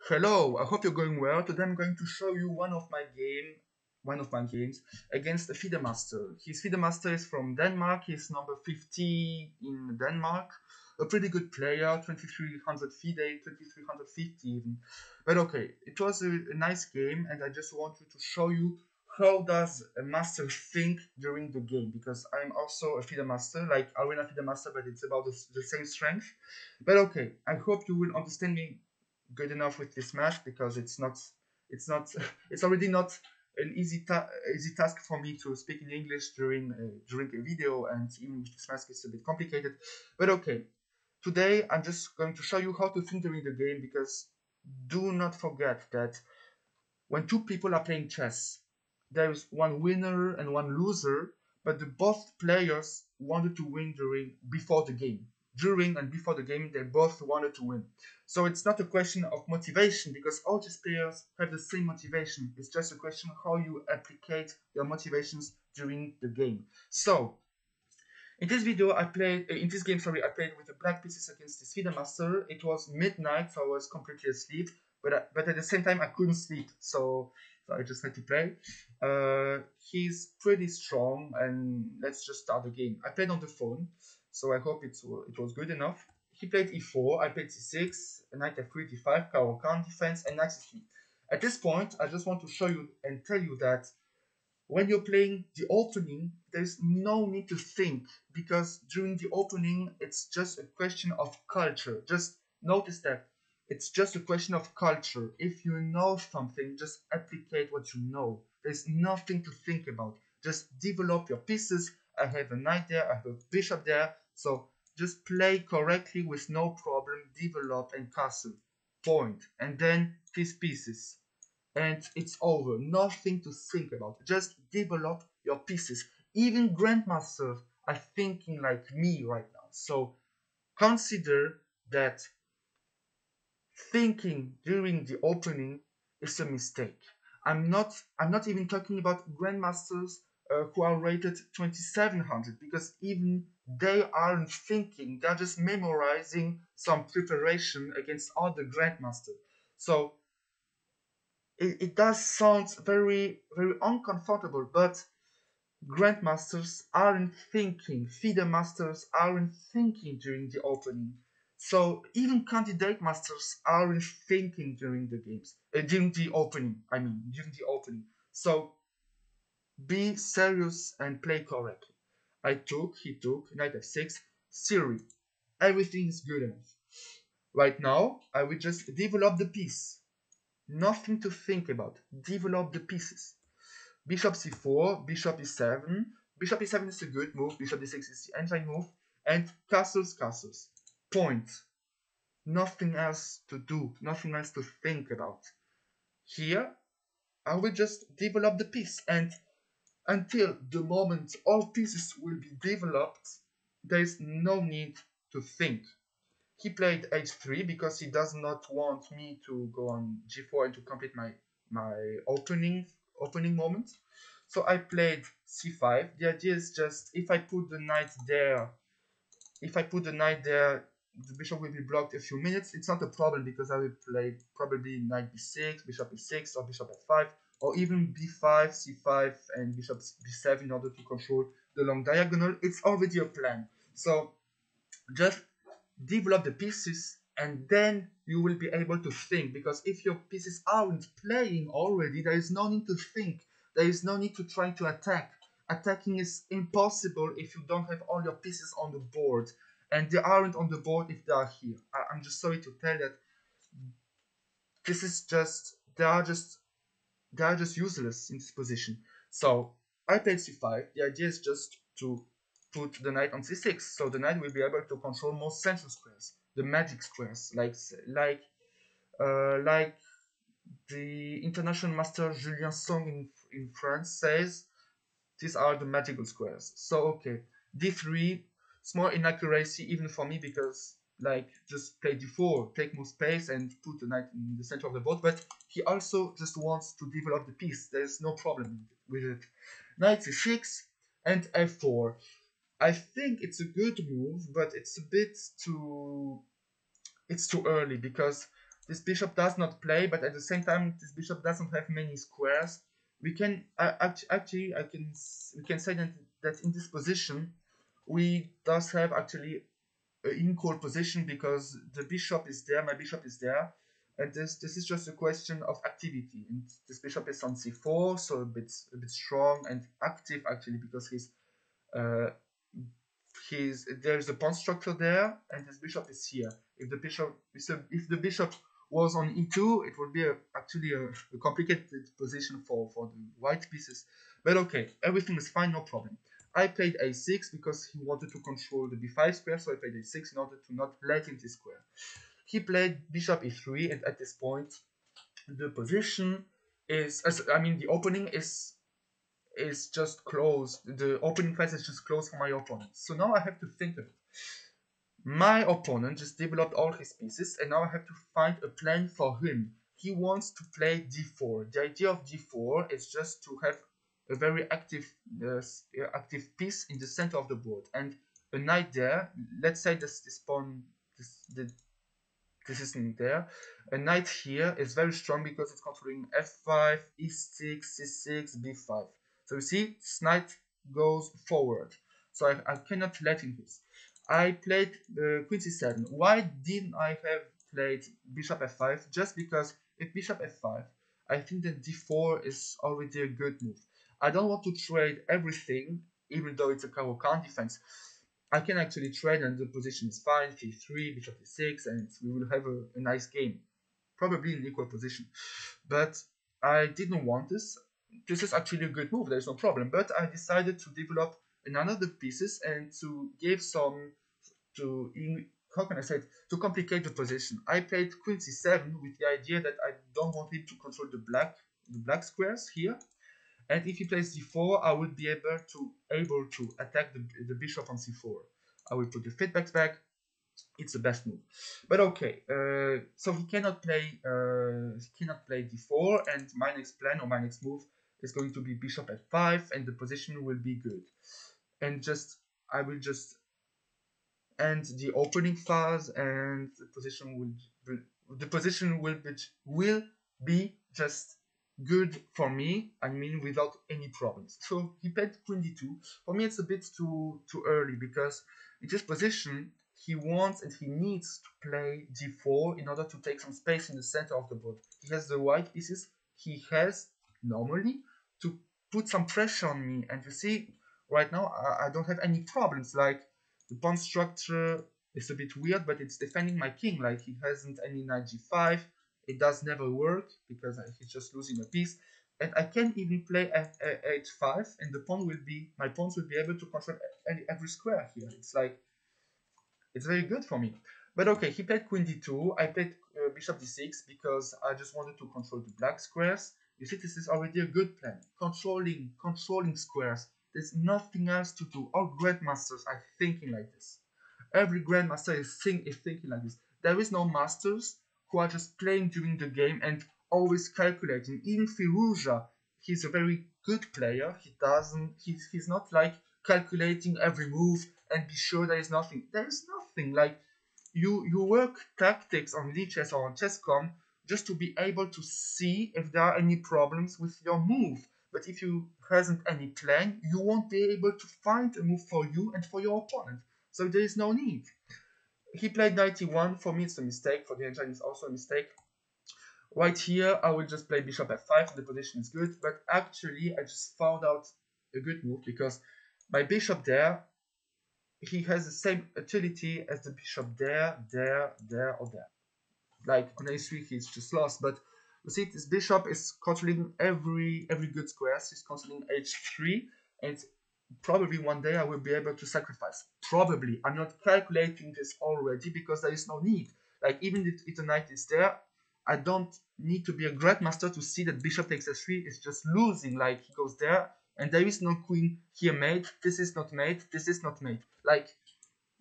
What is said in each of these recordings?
Hello, I hope you're going well. Today I'm going to show you one of my games against a FIDE master. His FIDE master is from Denmark. He's number 50 in Denmark. A pretty good player, 2300 FIDE, 2350 even. But okay, it was a nice game, and I just wanted to show you how does a master think during the game, because I'm also a FIDE master, like Arena FIDE master, but it's about the same strength. But okay, I hope you will understand me good enough with this math, because it's not it's already not an easy task for me to speak in English during a video, and even with this math it's a bit complicated. But okay, today I'm just going to show you how to think during the game, because do not forget that when two people are playing chess, there is one winner and one loser, but the both players wanted to win before the game. During and before the game, they both wanted to win. So it's not a question of motivation, because all chess players have the same motivation. It's just a question of how you applicate your motivations during the game. So in this video, in this game, sorry, I played with the black pieces against the FIDE master. It was midnight, so I was completely asleep. But at the same time, I couldn't sleep, so I just had to play. He's pretty strong, and let's just start the game. I played on the phone, so I hope it was good enough. He played e4, I played c6, knight f3, d5, Caro-Kann defense, and knight c3. At this point, I just want to show you and tell you that when you're playing the opening, there's no need to think, because during the opening, it's just a question of culture. Just notice that it's just a question of culture. If you know something, just applicate what you know. There's nothing to think about. Just develop your pieces. I have a knight there, I have a bishop there, so just play correctly with no problem, develop and castle. Point. And then these pieces, and it's over. Nothing to think about. Just develop your pieces. Even grandmasters are thinking like me right now. So consider that thinking during the opening is a mistake. I'm not even talking about grandmasters who are rated 2700, because even they aren't thinking. They're just memorizing some preparation against other grandmasters. So it does sound very uncomfortable, but grandmasters aren't thinking, FIDE masters aren't thinking during the opening. So even candidate masters aren't thinking during the games, during the opening. I mean, during the opening. So be serious and play correctly. He took, knight f6, Siri. Everything is good enough. Right now, I will just develop the piece. Nothing to think about. Develop the pieces. Bishop c4, bishop e7. Bishop e7 is a good move. Bishop d6 is the entire move. And castles, castles. Point. Nothing else to do. Nothing else to think about. Here, I will just develop the piece. And until the moment all pieces will be developed, there is no need to think. He played h3 because he does not want me to go on g4 and to complete my opening moment. So I played c5. The idea is just if I put the knight there, the bishop will be blocked a few minutes. It's not a problem, because I will play probably knight b6, bishop e6, or bishop f5, or even b5, c5, and bishop b7 in order to control the long diagonal. It's already a plan. So just develop the pieces, and then you will be able to think, because if your pieces aren't playing already, there is no need to think. There is no need to try to attack. Attacking is impossible if you don't have all your pieces on the board, and they aren't on the board if they are here. I'm just sorry to tell that this is just they are just useless in this position. So I played c5. The idea is just to put the knight on c6, so the knight will be able to control most central squares, the magic squares, like the international master Julien Song in France says. These are the magical squares. So okay, d3, small inaccuracy even for me, because like just play d4, take more space and put the knight in the center of the board. But he also just wants to develop the piece. There's no problem with it. Knight c6 and f4. I think it's a good move, but it's too early, because This bishop does not play, but at the same time, this bishop doesn't have many squares. We can actually we can say that in this position we does have actually an equal position because the bishop is there, my bishop is there, and this is just a question of activity. And this bishop is on c4, so a bit strong and active actually because uh, there's a pawn structure there, and this bishop is here. If the bishop was on e2, it would be actually a complicated position for the white pieces. But okay, everything is fine, no problem. I played a6 because he wanted to control the b5 square, so I played a6 in order to not let him this square. He played bishop e3, and at this point, the position the opening is just closed. The opening phase is just closed for my opponent. So now I have to think of it. My opponent just developed all his pieces, and now I have to find a plan for him. He wants to play d4. The idea of d4 is just to have a very active piece in the center of the board, and a knight there. Let's say this pawn, this isn't there. A knight here is very strong because it's controlling f5, e6, c6, b5. So you see, this knight goes forward. So I cannot let him this. I played queen c7. Why didn't I have played bishop f5? Just because if bishop f5, I think that d4 is already a good move. I don't want to trade everything, even though it's a Caro-Kann defense. I can actually trade and the position is fine, c3, bishop e6, and we will have a nice game. Probably in equal position. But I didn't want this. This is actually a good move, there's no problem. But I decided to develop another pieces and to give some, how can I say it, to complicate the position. I played queen c7 with the idea that I don't want him to control the black squares here. And if he plays d4, I would be able to attack the bishop on c4. I will put the feedbacks back. It's the best move. But okay, so he cannot play d4, and my next plan or my next move is going to be bishop f5, and the position will be good. And I will just end the opening phase, and the position will be just good for me, I mean without any problems. So he played queen d2. For me it's a bit too early because in this position he wants and he needs to play d4 in order to take some space in the center of the board. He has the white pieces, he has normally to put some pressure on me, and you see right now I don't have any problems. Like the pawn structure is a bit weird, but it's defending my king. Like he hasn't any knight g5. It does never work because he's just losing a piece. And I can even play h5, and my pawns will be able to control every square here. It's very good for me. But okay, he played queen d2. I played bishop d6 because I just wanted to control the black squares. You see, this is already a good plan. Controlling squares. There's nothing else to do. All grandmasters are thinking like this. Every grandmaster is thinking like this. There is no masters who are just playing during the game and always calculating. Even Firuza, he's a very good player. He's not like calculating every move and be sure there is nothing. There is nothing. Like you work tactics on lichess or on chess.com just to be able to see if there are any problems with your move. But if you hasn't any plan, you won't be able to find a move for you and for your opponent. So there is no need. He played 91. For me, it's a mistake. For the engine, it's also a mistake. Right here, I will just play bishop f5. The position is good. But actually, I just found out a good move because my bishop there, he has the same utility as the bishop there, or there. Like on a3, he's just lost. But you see, this bishop is controlling every good square. He's controlling h3, and probably one day I will be able to sacrifice. Probably. I'm not calculating this already because there is no need. Like even if the knight is there, I don't need to be a grandmaster to see that bishop takes f3 is just losing. Like he goes there, and there is no queen here made. This is not made. This is not made. Like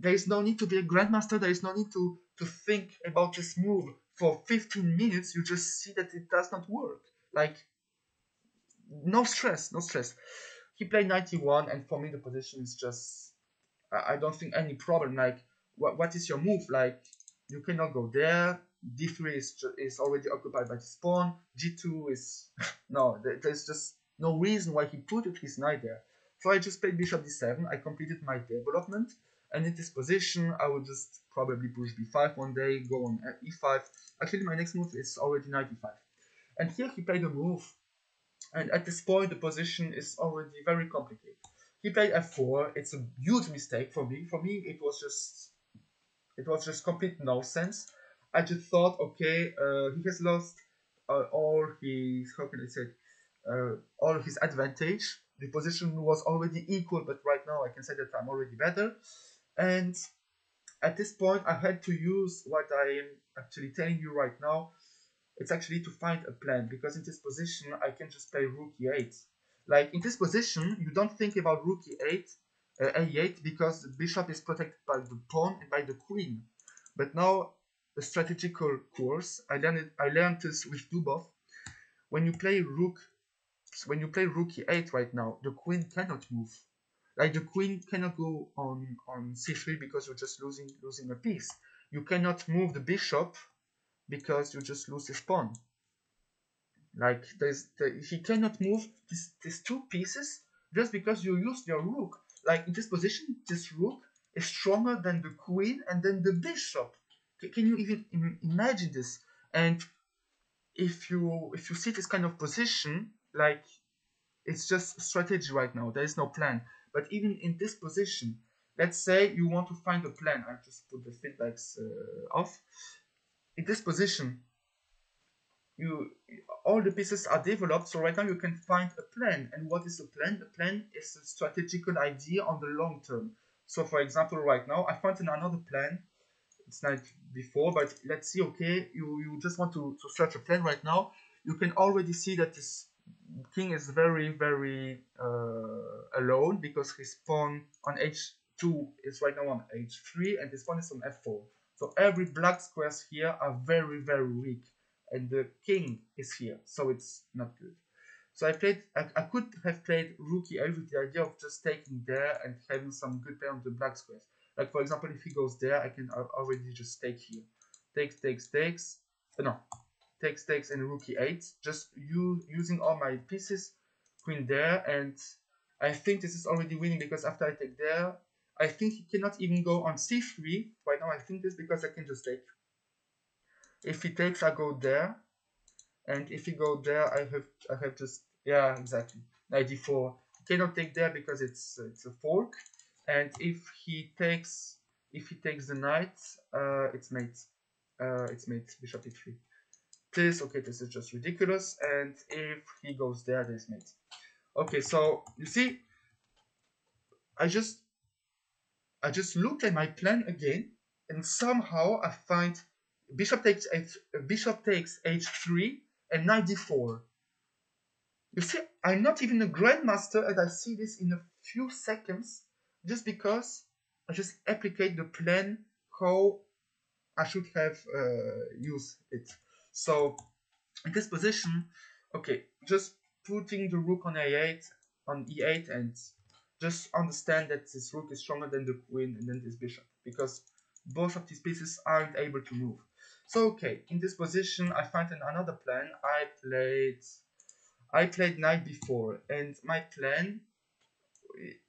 there is no need to be a grandmaster. There is no need to think about this move for 15 minutes. You just see that it does not work. Like no stress, no stress. He played 91, and for me the position is just I don't think any problem. Like what is your move? Like you cannot go there. d3 is already occupied by this pawn. g2 is no, there's just no reason why he put his knight there. So I just played bishop d7. I completed my development, and in this position I will just probably push b5 one day, go on e5. Actually, my next move is already knight e5, and here he played a move, and at this point the position is already very complicated. He played f4. It's a huge mistake for me. For me, it was just complete nonsense. I just thought, okay, he has lost all his, how can I say, all his advantage. The position was already equal, but right now I can say that I'm already better. And at this point, I had to use what I am actually telling you right now. It's actually to find a plan, because in this position I can just play rook e8. Like in this position, you don't think about rook e8, a8, because the bishop is protected by the pawn and by the queen. But now the strategical course, I learned this with Dubov. When you play rook e8 right now, the queen cannot move. Like the queen cannot go on c3 because you're just losing a piece. You cannot move the bishop because you just lose this pawn. Like he cannot move these two pieces just because you used your rook. Like in this position, this rook is stronger than the queen and then the bishop. Can you even imagine this? And if you see this kind of position, like it's just strategy right now. There is no plan. But even in this position, let's say you want to find a plan. I just put the feedbacks off. In this position, all the pieces are developed, so right now you can find a plan. And what is a plan? A plan is a strategical idea on the long term. So for example, right now I found another plan. It's not before, but let's see. Okay, you just want to search a plan right now. You can already see that this king is very alone, because his pawn on h2 is right now on h3 and his pawn is on f4. So every black squares here are very weak, and the king is here, so it's not good. So I could have played rook e8 with the idea of just taking there and having some good play on the black squares. Like for example, if he goes there, I can already just take here. Takes. No, takes and rook e8. Just using all my pieces, queen there, and I think this is already winning, because after I take there, I think he cannot even go on c3. Right now I think this because I can just take. If he takes, I go there. And if you go there, I have just, yeah, exactly, knight d4. Cannot take there because it's a fork. And if he takes the knight, it's mate bishop e3. This is just ridiculous. And if he goes there, there's mate. Okay, so you see, I just looked at my plan again, and somehow I find bishop takes h3 and knight d4. You see, I'm not even a grandmaster, and I see this in a few seconds, just because I just applicate the plan how I should have used it. So in this position, okay, just putting the rook on e8, and just understand that this rook is stronger than the queen and then this bishop, because both of these pieces aren't able to move. So okay, in this position I find another plan. I played knight b4, and my plan,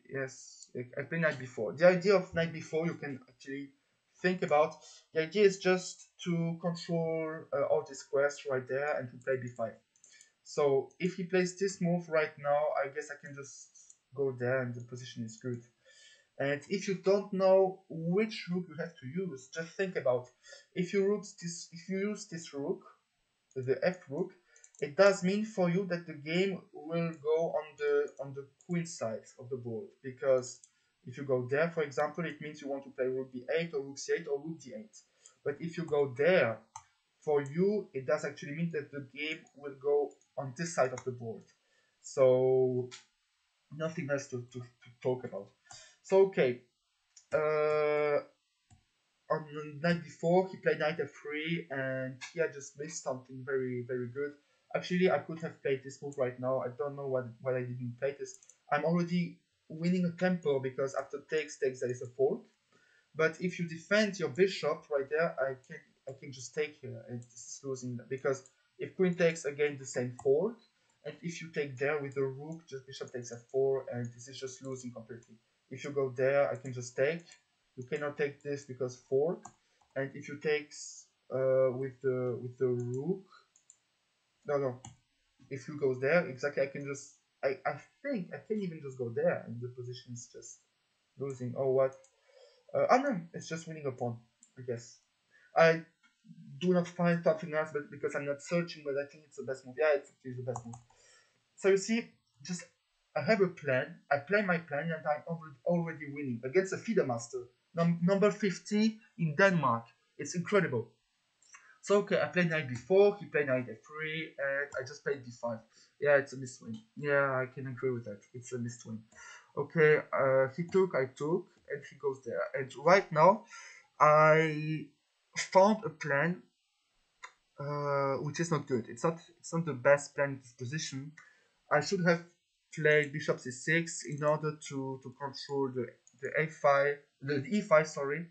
yes, I played knight b4. The idea of knight b4, you can actually think about. The idea is just to control all the squares right there and to play b5. So if he plays this move right now, I guess I can just go there and the position is good. And if you don't know which rook you have to use, just think about, if you use this rook, the f rook, it does mean for you that the game will go on the queen side of the board, because if you go there, for example, it means you want to play rook b8 or rook c8 or rook d8. But if you go there, for you, it does actually mean that the game will go on this side of the board. So nothing else to talk about. So okay, on the night before he played knight f3, and here I just missed something very good. Actually, I could have played this move right now. I don't know why I didn't play this. I'm already winning a tempo, because after takes there is a fork. But if you defend your bishop right there, I can just take here, and this is losing because if queen takes again the same fork, and if you take there with the rook, just bishop takes f4, and this is just losing completely. If you go there, I can just take. You cannot take this because fork, and if you take with the rook, no. If you go there, exactly, I can just I think I can even just go there, and the position is just losing. Oh what? Oh no, it's just winning a pawn, I guess. I do not find something else, but because I'm not searching, but I think it's the best move. Yeah, it's the best move. So you see, just I have a plan. I play my plan, and I'm already winning against a feeder master, number 50 in Denmark. It's incredible. So okay, I played knight b4, he played knight f3, and I just played b5. Yeah, it's a missed win. Yeah, I can agree with that. It's a missed win. Okay, he took, I took, and he goes there. And right now, I found a plan which is not good. It's not the best plan in this position. I should have played bishop c6 in order to control the a5 the e5, sorry,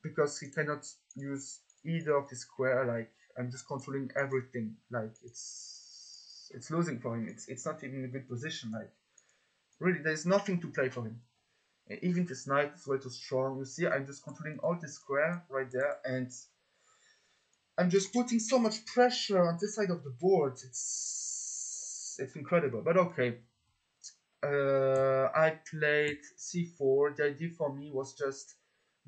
because he cannot use either of the square. Like I'm just controlling everything. Like it's losing for him. It's not even a good position. Like really, there's nothing to play for him. Even this knight is way too strong. You see, I'm just controlling all the square right there, and I'm just putting so much pressure on this side of the board. It's incredible. But okay, I played c4. The idea for me was just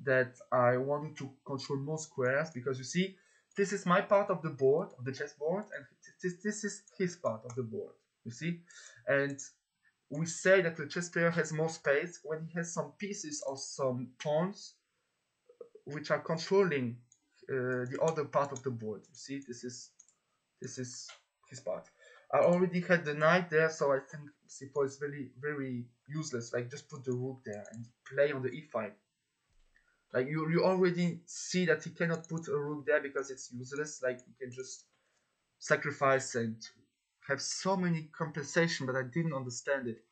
that I wanted to control more squares because you see, this is my part of the board, of the chessboard, and this is his part of the board. You see, and we say that the chess player has more space when he has some pieces or some pawns which are controlling the other part of the board. You see, this is his part. I already had the knight there, so I think c4 is very useless. Like just put the rook there and play on the e5. Like you already see that he cannot put a rook there because it's useless. Like you can just sacrifice and have so many compensation, but I didn't understand it.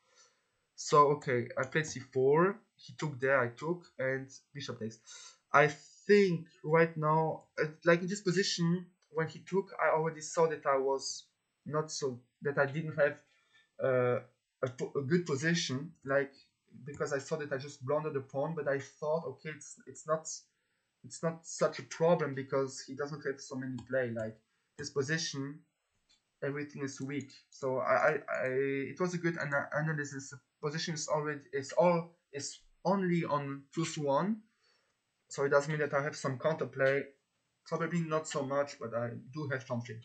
So okay, I played c4. He took there, I took, and bishop takes. I think right now, like in this position, when he took, I already saw that I was not so that I didn't have uh, a good position. Like because I saw that I just blundered the pawn, but I thought, okay, it's not such a problem because he doesn't have so many play. Like this position, everything is weak. So it was a good analysis. The position is already is only on +1, so it does mean that I have some counterplay. Probably not so much, but I do have something.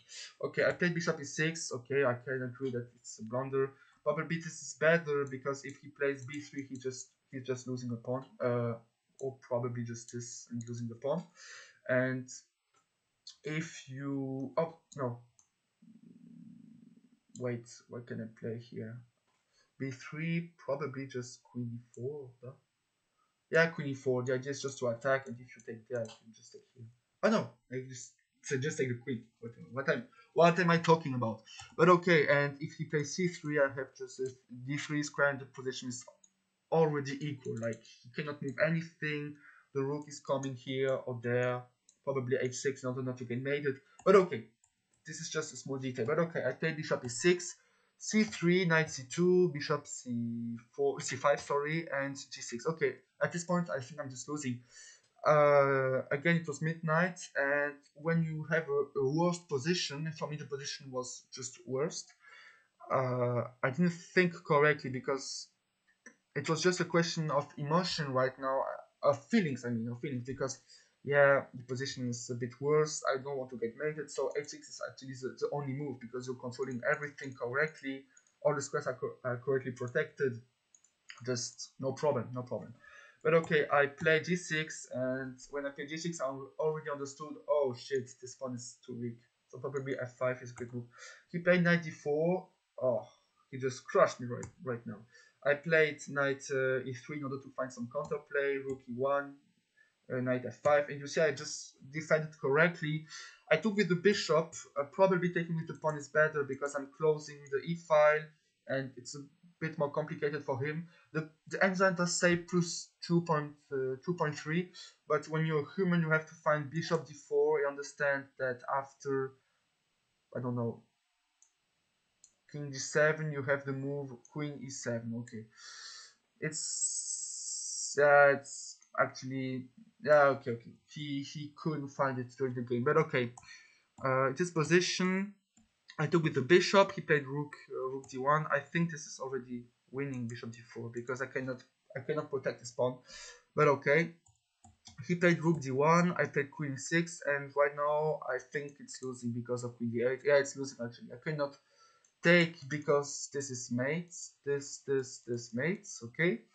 Okay, I played bishop e6. Okay, I can agree that it's a blunder. Probably this is better because if he plays b3, he's just losing a pawn. Or probably just this and losing the pawn. And if you no, wait, what can I play here? b3, probably just queen e4. Huh? Yeah, queen e4. The idea is just to attack, and if you take there, I can just take here. Oh no, I just take the queen. What am I talking about? But okay, and if he plays c3, I have just d3 square, and the position is already equal. Like he cannot move anything. The rook is coming here or there. Probably h6 in order not to get mated. But okay, this is just a small detail. But okay, I played bishop e6, c3, knight c2, bishop c4, c5, sorry, and g6. Okay, at this point, I think I'm just losing. Again, it was midnight, and when you have a worst position, for me the position was just worst. I didn't think correctly because it was just a question of emotion right now, of feelings. I mean, of feelings because yeah, the position is a bit worse. I don't want to get mated, so h6 is actually the only move because you're controlling everything correctly. All the squares are correctly protected. Just no problem, no problem. But okay, I play g6, and when I play g6, I already understood. Oh shit, this pawn is too weak. So probably f5 is a good move. He played knight d4. Oh, he just crushed me right now. I played knight e3 in order to find some counterplay. Rook e1, knight f5, and you see I just decided correctly. I took with the bishop. Probably taking with the pawn is better because I'm closing the e file, and it's a bit more complicated for him. The enzyme does say plus 2.3, but when you're human, you have to find bishop d4 understand that after, I don't know, king d7, you have the move queen e7. Okay, it's actually, yeah, okay. He couldn't find it during the game, but okay. This position I took with the bishop. He played rook d1. I think this is already winning bishop d4 because I cannot protect this pawn. But okay, he played rook d1. I played queen 6, and right now I think it's losing because of queen d8. Yeah, it's losing actually. I cannot take because this is mates. This mates. Okay,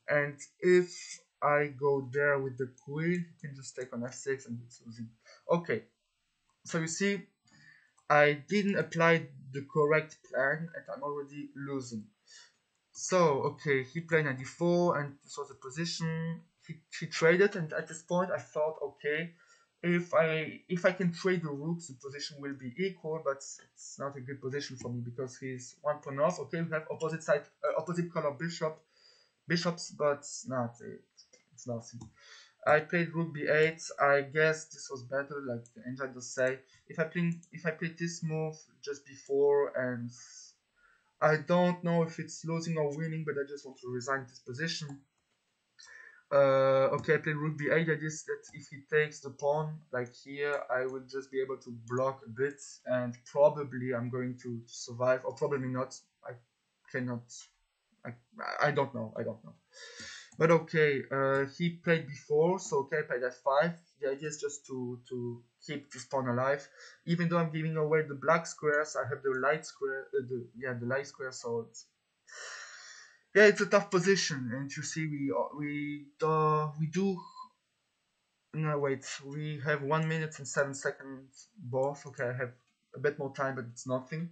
and if I go there with the queen, he can just take on f6 and it's losing. Okay, so you see, I didn't apply the correct plan and I'm already losing. So, okay, he played 94 and this was the position. He traded, and at this point I thought, okay, if I can trade the rooks, the position will be equal, but it's not a good position for me because he's one pawn off. Okay, we have opposite color bishops, but it's nothing. I played rook b8. I guess this was better, like the engine does say. If I played this move just before, and I don't know if it's losing or winning, but I just want to resign this position. Okay, I played rook b8. I guess that if he takes the pawn, like here, I will just be able to block a bit, and probably I'm going to survive, or probably not. I cannot. I, I don't know. I don't know. But okay, he played before, so okay, I played f5. The idea is just to keep this pawn alive. Even though I'm giving away the black squares, I have the light square, the light square. So it's a tough position. And you see, we do. No, wait, we have 1 minute and 7 seconds both. Okay, I have a bit more time, but it's nothing.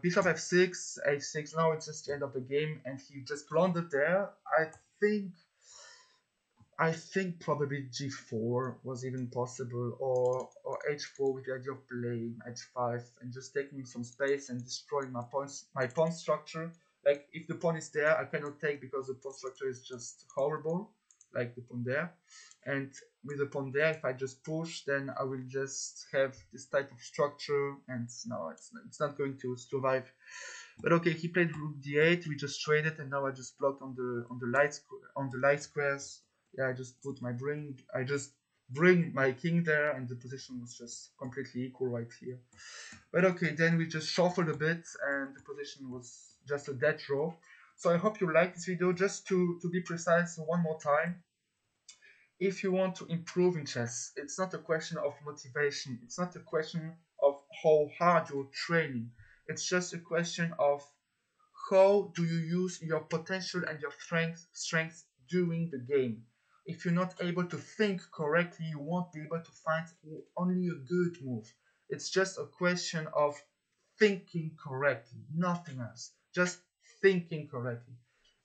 Bishop f6, h6. Now it's just the end of the game, and he just blundered there. Think I think probably g4 was even possible, or h4 with the idea of playing h5 and just taking some space and destroying my pawn structure. Like if the pawn is there, I cannot take because the pawn structure is just horrible, like the pawn there. And with the pawn there, if I just push, then I will just have this type of structure, and no, it's not going to survive. But okay, he played rook d8. We just traded, and now I just blocked on the light squares. Yeah, I just bring my king there, and the position was just completely equal right here. But okay, then we just shuffled a bit, and the position was just a dead draw. So I hope you like this video. Just to be precise one more time, if you want to improve in chess, it's not a question of motivation. It's not a question of how hard you're training. It's just a question of how do you use your potential and your strengths during the game. If you're not able to think correctly, you won't be able to find only a good move. It's just a question of thinking correctly, nothing else. Just thinking correctly.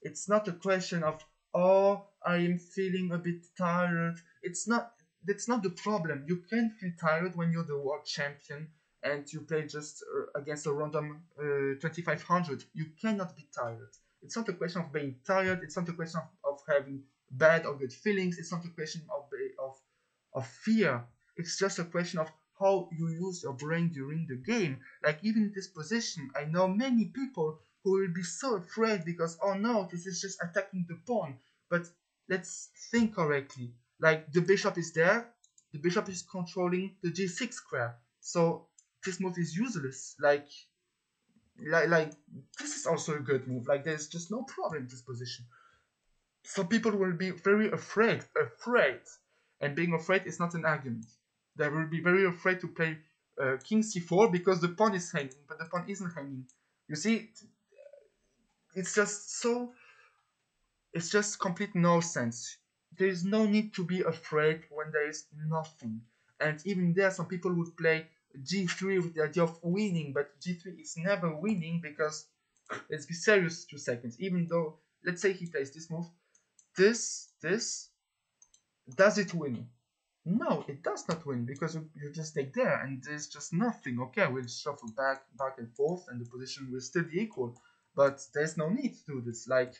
It's not a question of, oh, I am feeling a bit tired. That's not the problem. You can feel tired when you're the world champion and you play just against a random 2500. You cannot be tired. It's not a question of being tired. It's not a question of having bad or good feelings. It's not a question of fear. It's just a question of how you use your brain during the game. Like even in this position, I know many people who will be so afraid because, oh no, this is just attacking the pawn. But let's think correctly. Like the bishop is there, the bishop is controlling the g6 square. So this move is useless. Like this is also a good move. Like there's just no problem in this position. So people will be very afraid. And being afraid is not an argument. They will be very afraid to play king c4 because the pawn is hanging, but the pawn isn't hanging. You see, it's just so, it's just complete nonsense. There is no need to be afraid when there is nothing. And even there, some people would play g3 with the idea of winning, but g3 is never winning because, let's be serious 2 seconds, even though, let's say he plays this move, this, does it win? No, it does not win because you just take there and there's just nothing. Okay, we'll shuffle back and forth and the position will still be equal. But there's no need to do this. Like,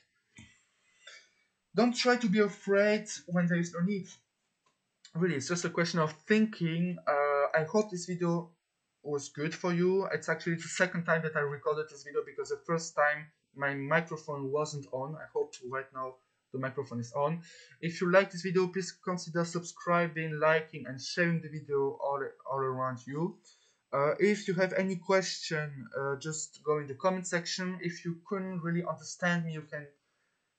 don't try to be afraid when there is no need. really, it's just a question of thinking. I hope this video was good for you. It's actually the second time that I recorded this video because the first time my microphone wasn't on. I hope right now the microphone is on. If you like this video, please consider subscribing, liking, and sharing the video all around you. If you have any question, just go in the comment section. If you couldn't really understand me, you can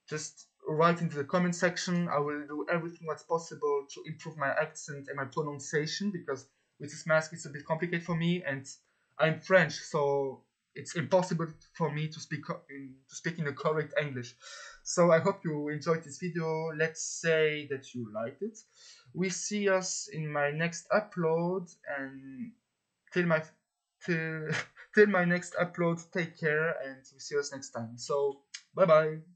just write into the comment section. I will do everything that's possible to improve my accent and my pronunciation because with this mask it's a bit complicated for me, and I'm French, so it's impossible for me to speak in the correct English. So I hope you enjoyed this video. Let's say that you liked it. We see us in my next upload, and till my till till my next upload, take care, and we see us next time. So bye bye.